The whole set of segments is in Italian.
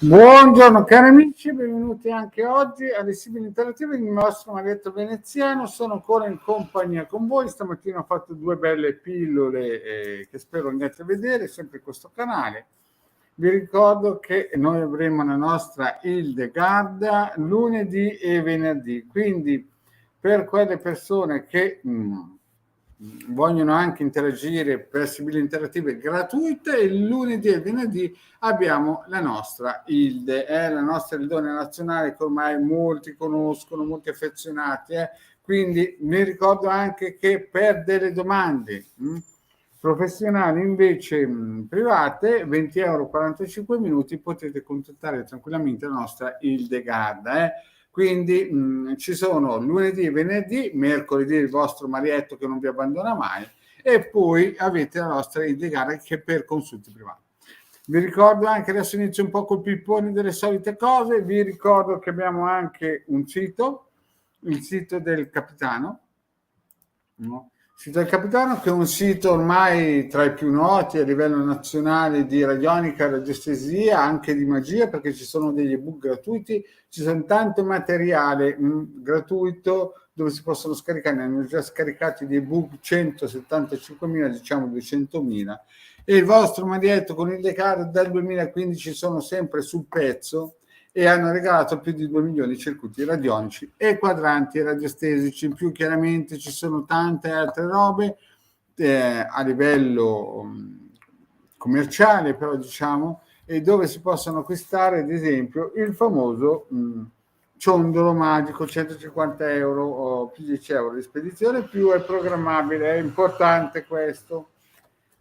Buongiorno cari amici, benvenuti anche oggi alle Sibili Interattive, il nostro Marietto Veneziano. Sono ancora in compagnia con voi. Stamattina ho fatto due belle pillole che spero andate a vedere sempre in questo canale. Vi ricordo che noi avremo la nostra Hildegarda lunedì e venerdì, quindi per quelle persone che vogliono anche interagire per Sibili Interattive gratuite, il lunedì e il venerdì abbiamo la nostra Hilde, la nostra Hildone nazionale che ormai molti conoscono, molti affezionati, quindi vi ricordo anche che per delle domande professionali invece private, 20 euro 45 minuti, potete contattare tranquillamente la nostra Hildegarda. Quindi ci sono lunedì e venerdì, mercoledì il vostro Marietto che non vi abbandona mai, e poi avete la nostra Hildegarda che è per consulti privati. Vi ricordo anche, adesso inizio un po' col pippone delle solite cose, vi ricordo che abbiamo anche un sito, il sito del Capitano, no? Il sito del Capitano, che è un sito ormai tra i più noti a livello nazionale di radionica, radiestesia, anche di magia, perché ci sono degli ebook gratuiti, ci sono tanto materiale gratuito dove si possono scaricare, ne hanno già scaricati di ebook 175.000, diciamo 200.000, e il vostro Marietto con il Decard dal 2015 sono sempre sul pezzo e hanno regalato più di 2 milioni di circuiti radionici e quadranti radiostesici. In più chiaramente ci sono tante altre robe a livello commerciale, però diciamo, e dove si possono acquistare ad esempio il famoso ciondolo magico, 150 euro o più 10 euro di spedizione, più è programmabile, è importante questo.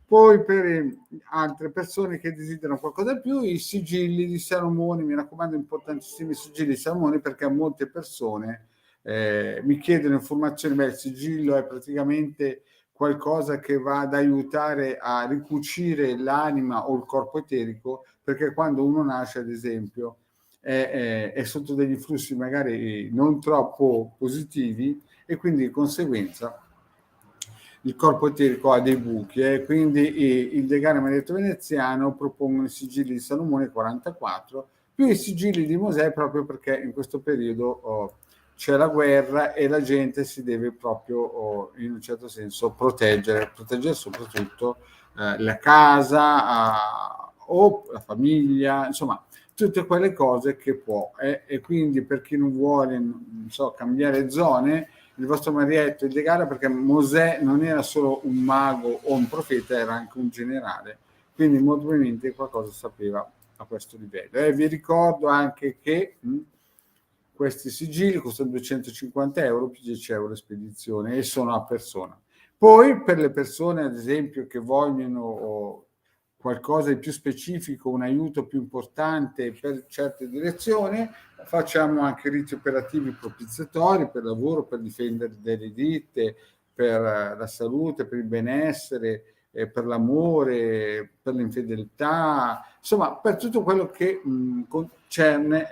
Poi per altre persone che desiderano qualcosa di più, i sigilli di Salomone, mi raccomando, importantissimi sigilli di Salomone, perché a molte persone mi chiedono informazioni. Il sigillo è praticamente qualcosa che va ad aiutare a ricucire l'anima o il corpo eterico, perché quando uno nasce, ad esempio, è sotto degli flussi magari non troppo positivi e quindi di conseguenza il corpo eterico ha dei buchi, quindi il decano Marietto Veneziano propongono i sigilli di Salomone 44 più i sigilli di Mosè, proprio perché in questo periodo c'è la guerra e la gente si deve proprio in un certo senso proteggere soprattutto la casa o la famiglia, insomma tutte quelle cose che può, e quindi per chi non vuole, non so, cambiare zone, il vostro Marietto il Decada, perché Mosè non era solo un mago o un profeta, era anche un generale, quindi molto probabilmente qualcosa sapeva a questo livello. Vi ricordo anche che questi sigilli costano 250 euro più 10 euro spedizione e sono a persona. Poi per le persone ad esempio che vogliono qualcosa di più specifico, un aiuto più importante per certe direzioni, facciamo anche riti operativi propiziatori per lavoro, per difendere delle ditte, per la salute, per il benessere, per l'amore, per l'infedeltà, insomma per tutto quello che concerne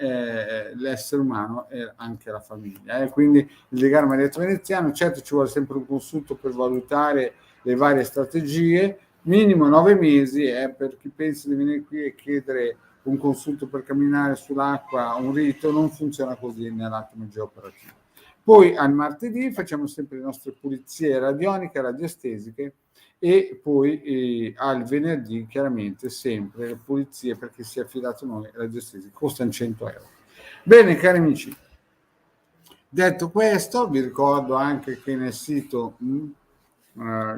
l'essere umano e anche la famiglia. Quindi il legame Marietto Veneziano, certo ci vuole sempre un consulto per valutare le varie strategie, minimo 9 mesi, per chi pensa di venire qui e chiedere un consulto per camminare sull'acqua, un rito, non funziona così nell'attimo geoperativo. Poi al martedì facciamo sempre le nostre pulizie radioniche, radiostesiche, e poi al venerdì chiaramente sempre le pulizie per chi si è affidato a noi, radiostesiche, costano 100 euro. Bene cari amici, detto questo vi ricordo anche che nel sito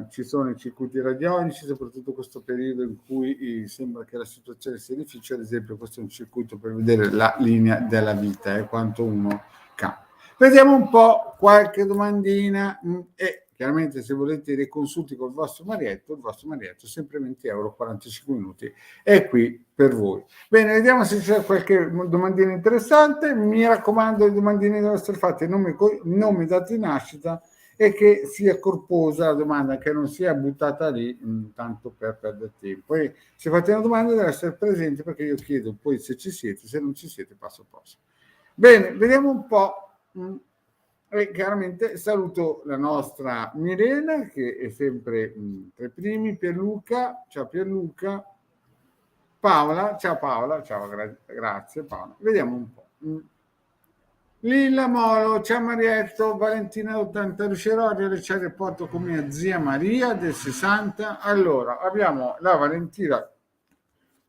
ci sono i circuiti radionici, soprattutto questo periodo in cui sembra che la situazione sia difficile. Ad esempio questo è un circuito per vedere la linea della vita e quanto uno cambia. Vediamo un po' qualche domandina e chiaramente se volete dei consulti col vostro Marietto, il vostro Marietto sempre 20 euro 45 minuti è qui per voi. Bene, vediamo se c'è qualche domandina interessante. Mi raccomando, le domandine devono essere fatte nome, data di nascita e che sia corposa la domanda, che non sia buttata lì tanto per perdere tempo. E se fate una domanda deve essere presente, perché io chiedo poi se ci siete, se non ci siete passo passo. Bene, vediamo un po'. E chiaramente saluto la nostra Mirena che è sempre tra i primi, Pierluca, ciao Pierluca, Paola, ciao, grazie Paola. Vediamo un po'. Lilla Molo, ciao Marietto, Valentina 80, riuscirò a rilasciare il porto con mia zia Maria del 60? Allora, abbiamo la Valentina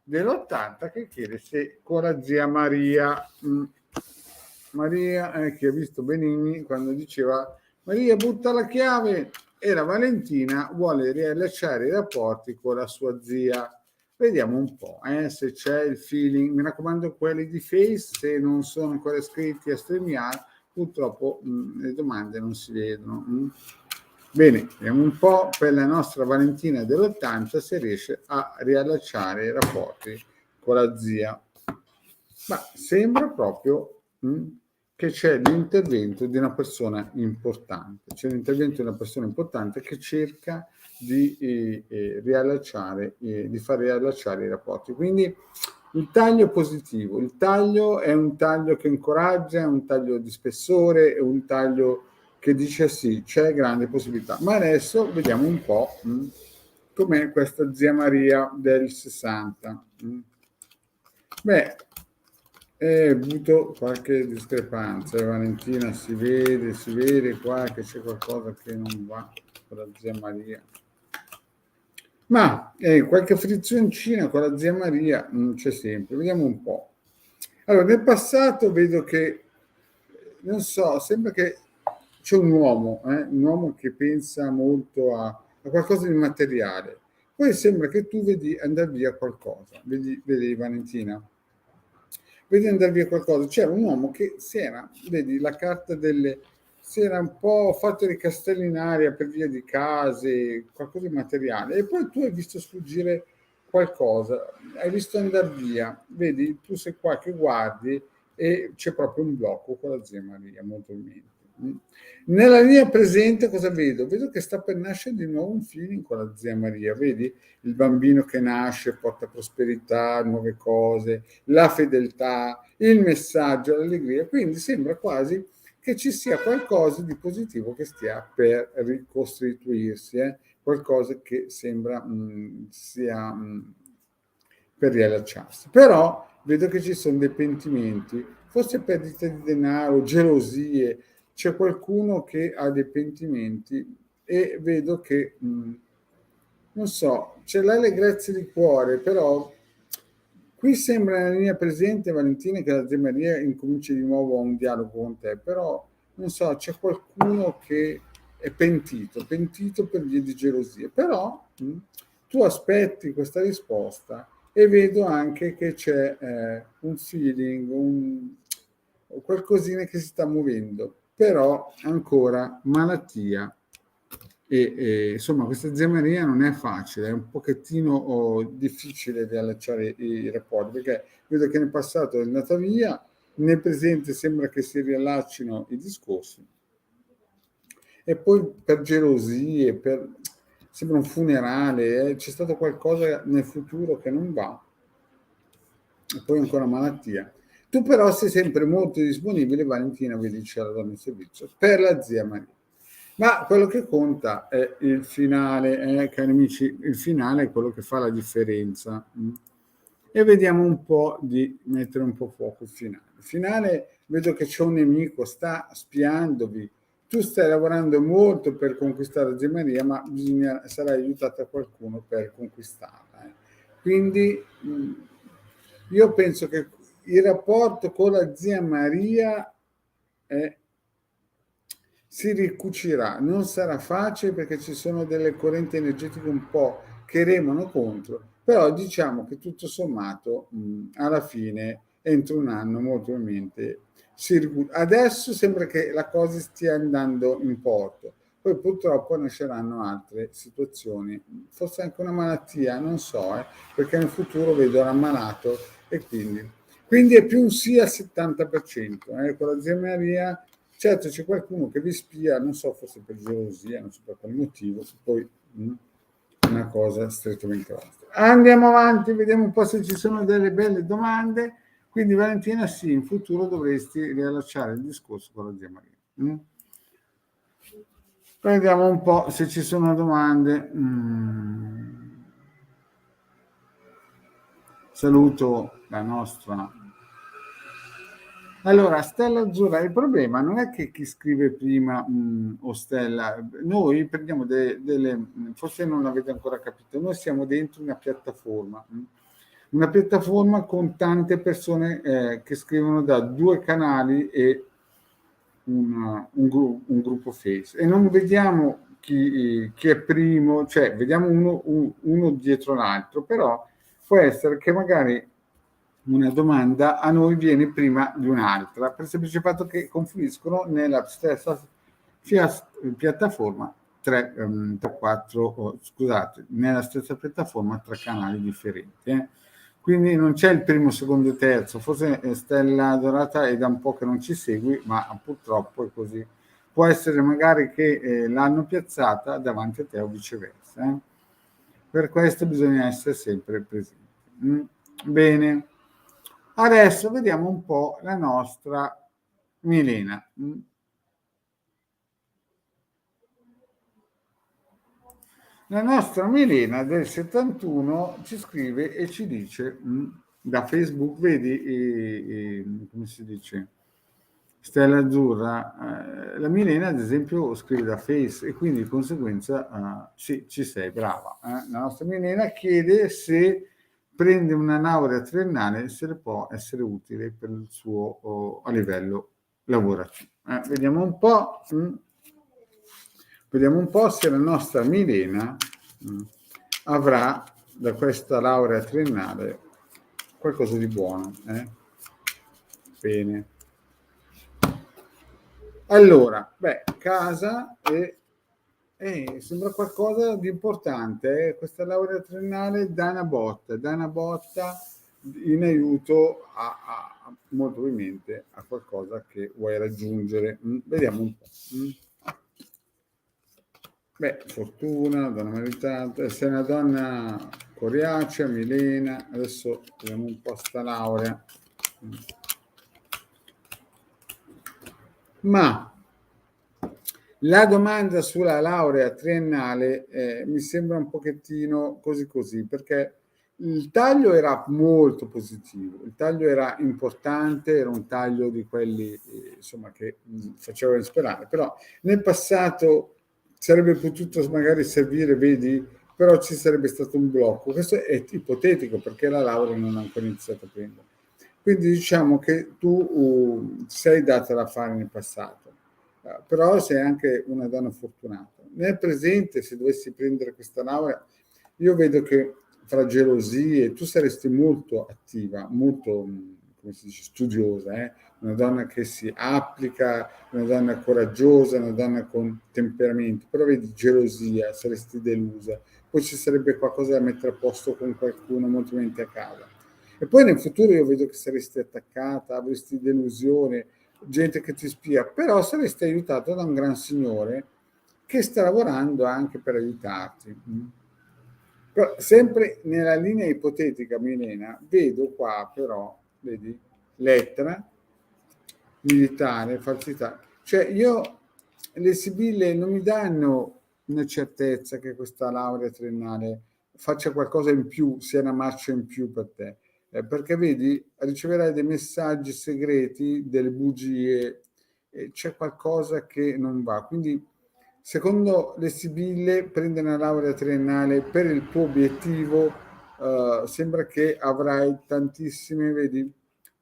dell'80 che chiede se con la zia Maria, Maria che ha visto Benigni quando diceva Maria butta la chiave e la Valentina vuole rilasciare i rapporti con la sua zia. Vediamo un po' se c'è il feeling. Mi raccomando, quelli di Face, se non sono ancora iscritti a StreamYard, purtroppo le domande non si vedono. Bene, vediamo un po' per la nostra Valentina dell'80 se riesce a riallacciare i rapporti con la zia. Ma sembra proprio che c'è l'intervento di una persona importante. C'è l'intervento di una persona importante che cerca di riallacciare, di far riallacciare i rapporti. Quindi il taglio è positivo, il taglio è un taglio che incoraggia, è un taglio di spessore, è un taglio che dice sì, c'è grande possibilità. Ma adesso vediamo un po' com'è questa zia Maria del 60. Beh, ho avuto qualche discrepanza, Valentina, si vede qua che c'è qualcosa che non va con la zia Maria. Ma qualche frizioncina con la zia Maria c'è sempre, vediamo un po'. Allora, nel passato vedo che, non so, sembra che c'è un uomo che pensa molto a qualcosa di materiale. Poi sembra che tu vedi andare via qualcosa, vedi Valentina? Vedi andare via qualcosa. C'era un uomo che vedi la carta si era un po' fatto dei castelli in aria per via di case, qualcosa di materiale, e poi tu hai visto sfuggire qualcosa, hai visto andare via, vedi, tu sei qua che guardi e c'è proprio un blocco con la zia Maria, molto mente. Nella linea presente cosa vedo? Vedo che sta per nascere di nuovo un feeling con la zia Maria, vedi? Il bambino che nasce porta prosperità, nuove cose, la fedeltà, il messaggio, l'allegria, quindi sembra quasi che ci sia qualcosa di positivo che stia per ricostituirsi, qualcosa che sembra sia per riallacciarsi. Però vedo che ci sono dei pentimenti, forse perdite di denaro, gelosie, c'è qualcuno che ha dei pentimenti e vedo che, non so, c'è l'allegrezza di cuore, però qui sembra nella linea presente, Valentina, che la zia Maria incominci di nuovo un dialogo con te, però non so, c'è qualcuno che è pentito per via di gelosie, però tu aspetti questa risposta e vedo anche che c'è un feeling, qualcosina che si sta muovendo, però ancora malattia e insomma questa zia Maria non è facile, è un pochettino difficile di allacciare i rapporti perché vedo che nel passato è andata via, nel presente sembra che si riallaccino i discorsi e poi per gelosie, sembra un funerale, c'è stato qualcosa nel futuro che non va e poi ancora malattia. Tu però sei sempre molto disponibile, Valentina, vedi c'è la donna in servizio, per la zia Maria. Ma quello che conta è il finale, cari amici, il finale è quello che fa la differenza. E vediamo un po' di mettere un po' fuoco il finale. Il finale, vedo che c'è un nemico, sta spiandovi, tu stai lavorando molto per conquistare zia Maria, ma sarai aiutata da qualcuno per conquistarla. Quindi io penso che il rapporto con la zia Maria si ricucirà, non sarà facile perché ci sono delle correnti energetiche un po' che remano contro, però diciamo che tutto sommato alla fine entro un anno molto probabilmente adesso sembra che la cosa stia andando in porto, poi purtroppo nasceranno altre situazioni, forse anche una malattia, non so, perché nel futuro vedo l'ammalato e quindi è più un sì al 70%, con la zia Maria. Certo c'è qualcuno che vi spia, non so, forse per gelosia, non so per quale motivo, poi una cosa strettamente vostra. Andiamo avanti, vediamo un po' se ci sono delle belle domande. Quindi Valentina, sì, in futuro dovresti riallacciare il discorso con la zia Maria. Vediamo un po' se ci sono domande. saluto la nostra. Allora, Stella Azzurra, il problema non è che chi scrive prima o Stella, noi prendiamo forse non l'avete ancora capito, noi siamo dentro una piattaforma con tante persone che scrivono da 2 canali e un gruppo Face, e non vediamo chi è primo, cioè vediamo uno dietro l'altro, però può essere che magari una domanda a noi viene prima di un'altra, per il semplice fatto che confluiscono nella stessa piattaforma 4, scusate, nella stessa piattaforma 3 canali differenti. Quindi non c'è il primo, secondo e terzo, forse Stella Dorata è da un po' che non ci segui, ma purtroppo è così. Può essere magari che l'hanno piazzata davanti a te o viceversa. Per questo bisogna essere sempre presenti. Bene. Adesso vediamo un po' la nostra Milena. La nostra Milena del 71 ci scrive e ci dice da Facebook, vedi, come si dice, Stella Azzurra, la Milena ad esempio scrive da Face e quindi di conseguenza sì, ci sei, brava. La nostra Milena chiede se prende una laurea triennale, se le può essere utile per il suo a livello lavorativo. Vediamo un po'. Vediamo un po' se la nostra Milena avrà da questa laurea triennale qualcosa di buono. Bene. Allora, casa sembra qualcosa di importante. Questa laurea triennale dà una botta in aiuto molto probabilmente a qualcosa che vuoi raggiungere. Vediamo un po'. Fortuna, donna meritata, sei una donna coriacea, Milena, adesso vediamo un po' sta laurea. Ma la domanda sulla laurea triennale mi sembra un pochettino così, perché il taglio era molto positivo, il taglio era importante, era un taglio di quelli insomma che facevano sperare, però nel passato sarebbe potuto magari servire, vedi, però ci sarebbe stato un blocco. Questo è ipotetico perché la laurea non ha ancora iniziato a prendere. Quindi diciamo che tu sei data da fare nel passato, però sei anche una donna fortunata. Nel presente, se dovessi prendere questa laurea, io vedo che fra gelosie tu saresti molto attiva, molto, come si dice, studiosa, una donna che si applica, una donna coraggiosa, una donna con temperamento, però vedi gelosia, saresti delusa, poi ci sarebbe qualcosa da mettere a posto con qualcuno molto a casa. E poi nel futuro io vedo che saresti attaccata, avresti delusione, gente che ti spia, però saresti aiutato da un gran signore che sta lavorando anche per aiutarti. Però, sempre nella linea ipotetica, Milena, vedo qua però, vedi, lettera, militare, falsità. Cioè le sibille non mi danno una certezza che questa laurea triennale faccia qualcosa in più, sia una marcia in più per te. Perché vedi, riceverai dei messaggi segreti, delle bugie, c'è qualcosa che non va. Quindi, secondo le sibille, prendere una laurea triennale per il tuo obiettivo, sembra che avrai tantissime, vedi,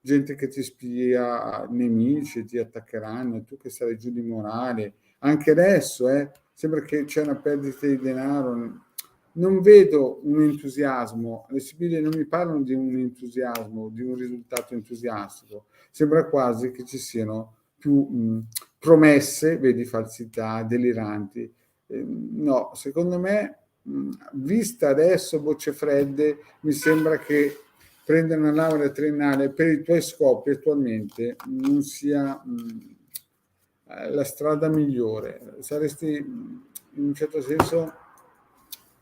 gente che ti spia, nemici, ti attaccheranno, tu che sarai giù di morale. Anche adesso, sembra che c'è una perdita di denaro. Non vedo un entusiasmo, le sibille non mi parlano di un entusiasmo, di un risultato entusiastico, sembra quasi che ci siano più promesse, vedi, falsità, deliranti. No, secondo me, vista adesso voce fredde, mi sembra che prendere una laurea triennale per i tuoi scopi attualmente non sia la strada migliore. Saresti in un certo senso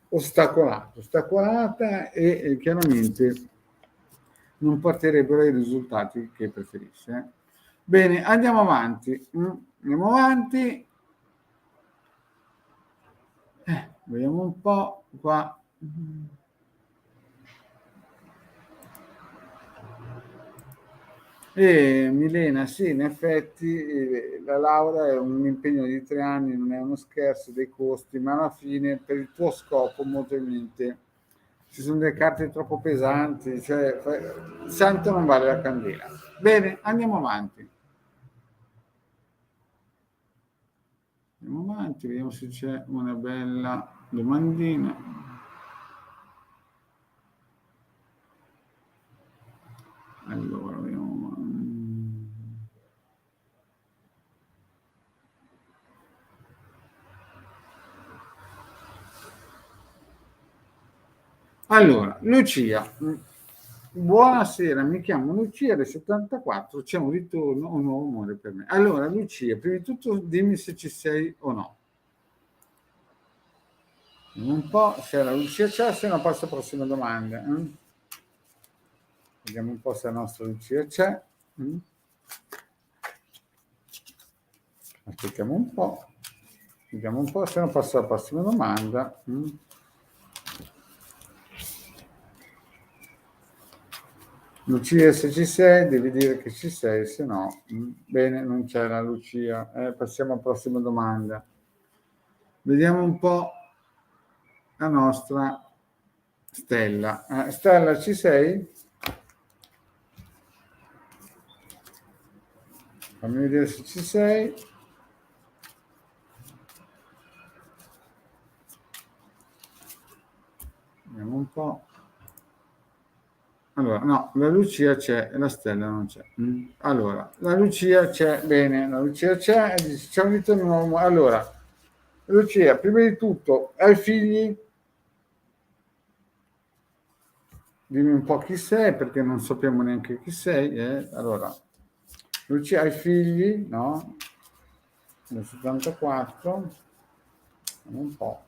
ostacolata e chiaramente non porterebbero ai risultati che preferisce. Bene, andiamo avanti. Andiamo avanti. Vediamo un po' qua. E Milena, sì, in effetti la laurea è un impegno di 3 anni, non è uno scherzo dei costi, ma alla fine per il tuo scopo molto probabilmente ci sono delle carte troppo pesanti, cioè il santo non vale la candela. Bene, andiamo avanti. Andiamo avanti, vediamo se c'è una bella domandina. Allora, vediamo. Allora, Lucia, buonasera, mi chiamo Lucia del 74, c'è un ritorno, un nuovo amore per me. Allora, Lucia, prima di tutto dimmi se ci sei o no. Un po', se la Lucia c'è, se no passo alla prossima domanda. Vediamo un po' se la nostra Lucia c'è. Aspettiamo un po'. Vediamo un po', se no passo alla prossima domanda. Lucia, se ci sei, devi dire che ci sei, se no, bene, non c'è la Lucia. Passiamo alla prossima domanda. Vediamo un po' la nostra Stella. Stella, ci sei? Fammi vedere se ci sei. Vediamo un po'. Allora, no, la Lucia c'è e la Stella non c'è. Allora, la Lucia c'è, bene, la Lucia c'è e dice, c'è un ritorno nuovo. Allora, Lucia, prima di tutto, hai figli? Dimmi un po' chi sei, perché non sappiamo neanche chi sei. Allora, Lucia, hai figli? No? Nel 74. Un po'.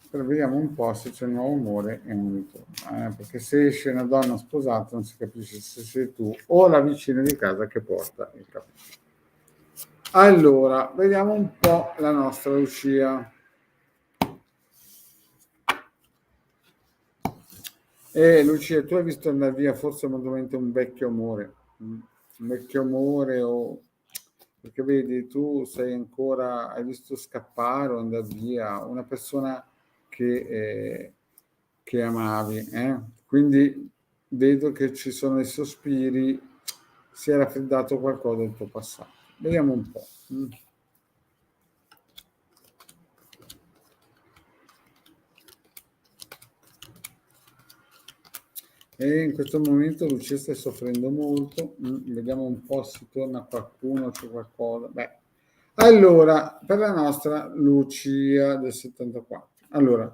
Però vediamo un po' se c'è un nuovo amore e un ritorno. Perché se esce una donna sposata non si capisce se sei tu o la vicina di casa che porta il caffè. Allora, vediamo un po' la nostra Lucia. Lucia, tu hai visto andare via forse momento un vecchio amore, un vecchio amore o perché vedi tu sei ancora, hai visto scappare o andare via una persona che amavi, quindi vedo che ci sono i sospiri, si è raffreddato qualcosa del tuo passato. Vediamo un po'. E in questo momento Lucia sta soffrendo molto. Vediamo un po' se torna qualcuno, c'è qualcosa. Beh, allora, per la nostra Lucia del 74. Allora,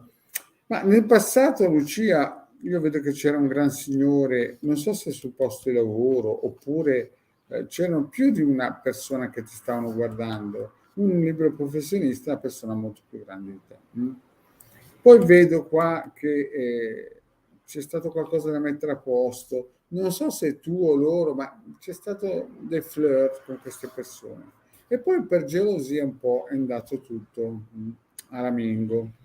ma nel passato Lucia, io vedo che c'era un gran signore, non so se sul posto di lavoro oppure c'erano più di una persona che ti stavano guardando, un libero professionista, una persona molto più grande di te. Poi vedo qua che c'è stato qualcosa da mettere a posto, non so se tu o loro, ma c'è stato del flirt con queste persone. E poi per gelosia un po' è andato tutto a ramingo.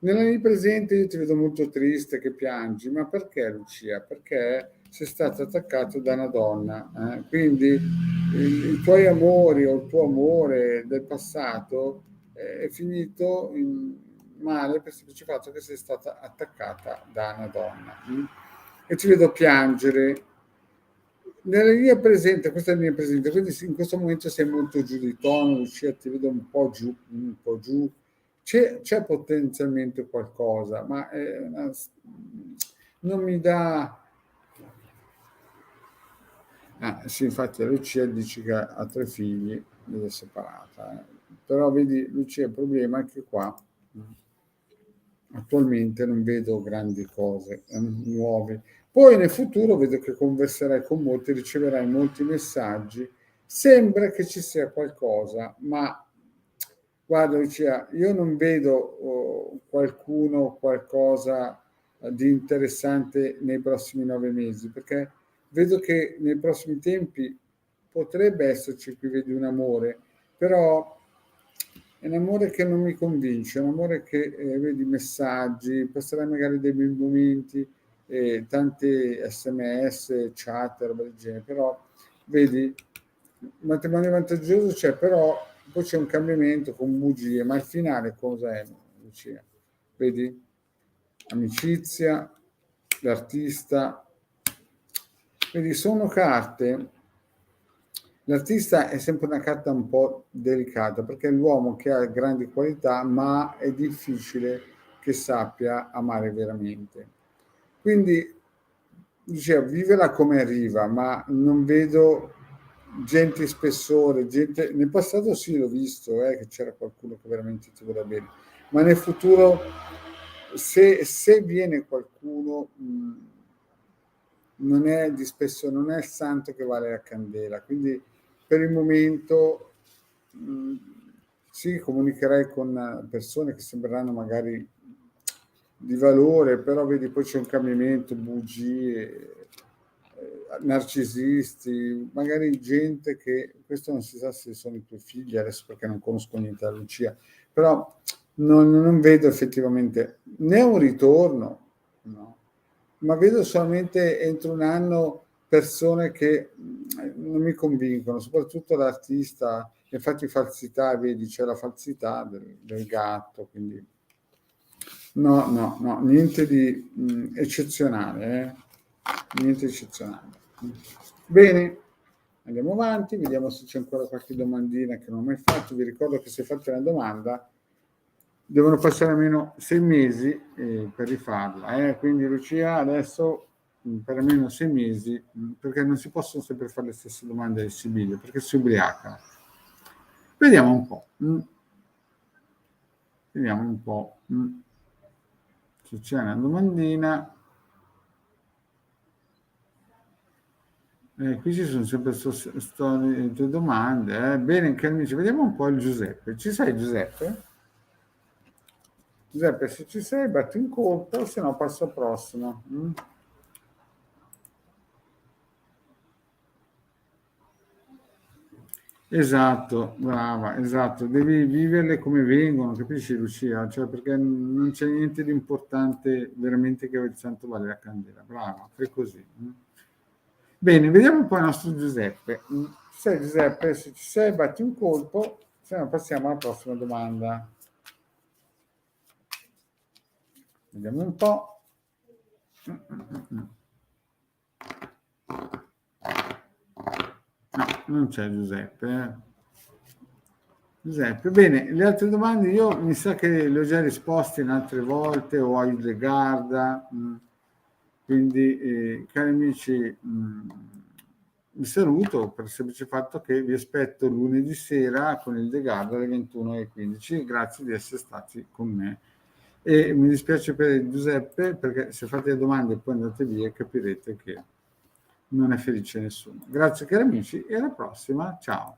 Nella mia presente io ti vedo molto triste, che piangi, ma perché Lucia? Perché sei stato attaccato da una donna, quindi i tuoi amori o il tuo amore del passato è finito male per il semplice fatto che sei stata attaccata da una donna. E ti vedo piangere. Nella linea presente, questa è la linea presente, quindi in questo momento sei molto giù di tono, Lucia, ti vedo un po' giù, un po' giù. C'è potenzialmente qualcosa, ma non mi dà... sì, infatti Lucia dice che ha 3 figli ed è separata. Però vedi, Lucia, il problema è che qua attualmente non vedo grandi cose nuove. Poi nel futuro vedo che converserai con molti, riceverai molti messaggi. Sembra che ci sia qualcosa, ma guarda Lucia, io non vedo qualcuno, qualcosa di interessante nei prossimi 9 mesi, perché vedo che nei prossimi tempi potrebbe esserci, qui vedi un amore, però è un amore che non mi convince, è un amore che vedi messaggi, passerai magari dei bei momenti, tanti sms, chat, roba del genere, però vedi, matrimonio vantaggioso c'è, però poi c'è un cambiamento con bugie, ma il finale cosa è, Lucia? Vedi? Amicizia, l'artista, vedi, sono carte. L'artista è sempre una carta un po' delicata perché è l'uomo che ha grandi qualità, ma è difficile che sappia amare veramente. Quindi diceva, vivela come arriva, ma non vedo gente spessore, gente. Nel passato sì, l'ho visto, che c'era qualcuno che veramente ti vuole bene, ma nel futuro, se viene qualcuno, non è di spesso, non è il santo che vale la candela, quindi per il momento sì, comunicherai con persone che sembreranno magari di valore, però vedi poi c'è un cambiamento, bugie, narcisisti, magari gente che, questo non si sa se sono i tuoi figli adesso perché non conosco niente da Lucia, però non vedo effettivamente né un ritorno, no, ma vedo solamente entro un anno persone che non mi convincono, soprattutto l'artista, infatti falsità, vedi, c'è la falsità del gatto, quindi no, niente di eccezionale, niente eccezionale. Bene, andiamo avanti, vediamo se c'è ancora qualche domandina che non ho mai fatto. Vi ricordo che se fate una domanda devono passare almeno 6 mesi per rifarla, quindi Lucia adesso per almeno 6 mesi, perché non si possono sempre fare le stesse domande ai Sibilio, perché si ubriaca. Vediamo un po'. Vediamo un po'. Se c'è una domandina. Qui ci sono sempre due domande. Bene, che amici, vediamo un po' il Giuseppe. Ci sei Giuseppe? Giuseppe, se ci sei, batti un colpo, se no passo al prossimo. Esatto, brava, esatto, devi viverle come vengono, capisci Lucia? Cioè, perché non c'è niente di importante veramente che il santo vale la candela, brava, fai così. Bene, vediamo un po' il nostro Giuseppe. Sei Giuseppe, se ci sei, batti un colpo, se no passiamo alla prossima domanda. Vediamo un po'. No, non c'è Giuseppe. Giuseppe, bene, le altre domande io mi sa che le ho già risposte in altre volte o a Ildegarda, quindi cari amici, vi saluto per il semplice fatto che vi aspetto lunedì sera con Ildegarda alle 21:15. Grazie di essere stati con me. E mi dispiace per Giuseppe perché se fate le domande e poi andate via capirete che non è felice nessuno. Grazie cari amici e alla prossima, ciao.